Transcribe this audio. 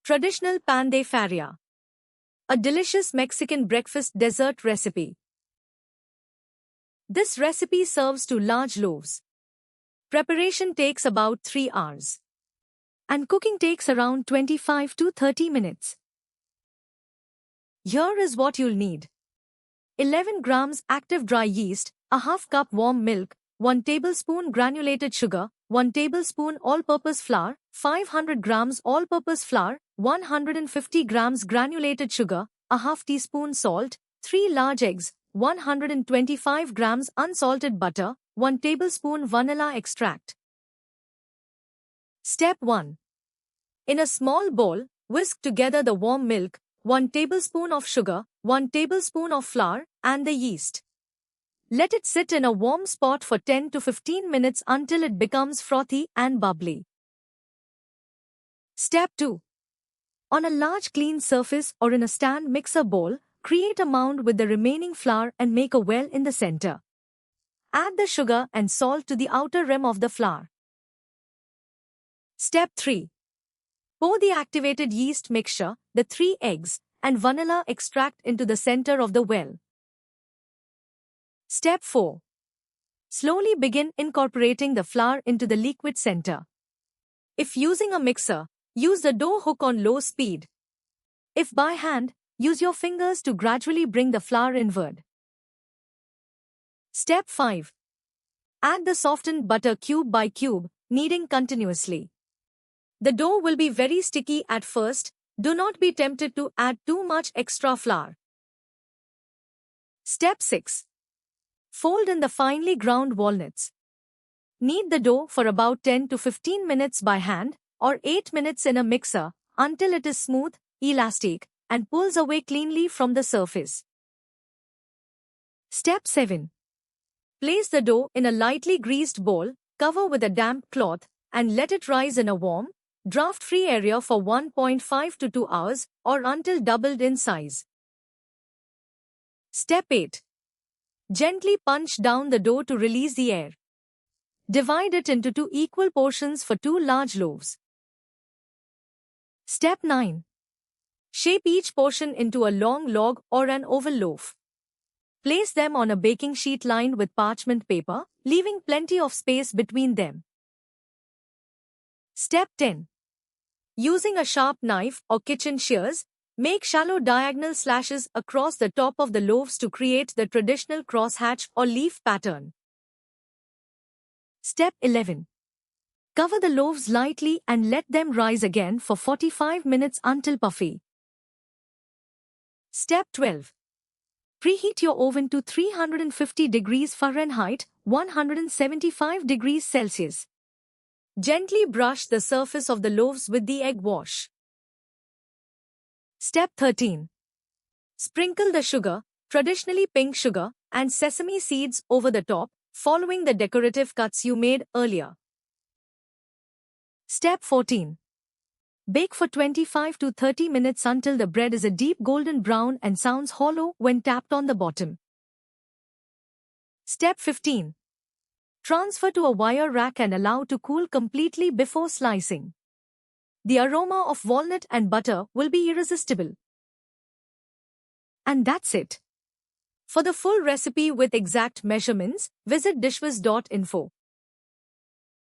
Traditional pan de faria. A delicious Mexican breakfast dessert recipe. This recipe serves 2 large loaves. Preparation takes about 3 hours. And cooking takes around 25 to 30 minutes. Here is what you'll need. 11 grams active dry yeast, a half cup warm milk, 1 tablespoon granulated sugar, 1 tablespoon all-purpose flour, 500 grams all-purpose flour, 150 grams granulated sugar, a half teaspoon salt, 3 large eggs, 125 grams unsalted butter, 1 tablespoon vanilla extract. Step 1. In a small bowl, whisk together the warm milk, 1 tablespoon of sugar, 1 tablespoon of flour, and the yeast. Let it sit in a warm spot for 10 to 15 minutes until it becomes frothy and bubbly. Step 2. On a large clean surface or in a stand mixer bowl, create a mound with the remaining flour and make a well in the center. Add the sugar and salt to the outer rim of the flour. Step 3. Pour the activated yeast mixture, the 3 eggs, and vanilla extract into the center of the well. Step 4. Slowly begin incorporating the flour into the liquid center. If using a mixer, use the dough hook on low speed. If by hand, use your fingers to gradually bring the flour inward. Step 5. Add the softened butter cube by cube, kneading continuously. The dough will be very sticky at first. Do not be tempted to add too much extra flour. Step 6. Fold in the finely ground walnuts. Knead the dough for about 10 to 15 minutes by hand or 8 minutes in a mixer until it is smooth, elastic, and pulls away cleanly from the surface. Step 7. Place the dough in a lightly greased bowl, cover with a damp cloth, and let it rise in a warm, draft-free area for 1.5 to 2 hours or until doubled in size. Step 8. Gently punch down the dough to release the air. Divide it into 2 equal portions for 2 large loaves. Step 9. Shape each portion into a long log or an oval loaf. Place them on a baking sheet lined with parchment paper, leaving plenty of space between them. Step 10. Using a sharp knife or kitchen shears, make shallow diagonal slashes across the top of the loaves to create the traditional crosshatch or leaf pattern. Step 11. Cover the loaves lightly and let them rise again for 45 minutes until puffy. Step 12. Preheat your oven to 350 degrees Fahrenheit, 175 degrees Celsius. Gently brush the surface of the loaves with the egg wash. Step 13. Sprinkle the sugar, traditionally pink sugar, and sesame seeds over the top, following the decorative cuts you made earlier. Step 14. Bake for 25 to 30 minutes until the bread is a deep golden brown and sounds hollow when tapped on the bottom. Step 15. Transfer to a wire rack and allow to cool completely before slicing. The aroma of walnut and butter will be irresistible. And that's it. For the full recipe with exact measurements, visit dishwiz.info.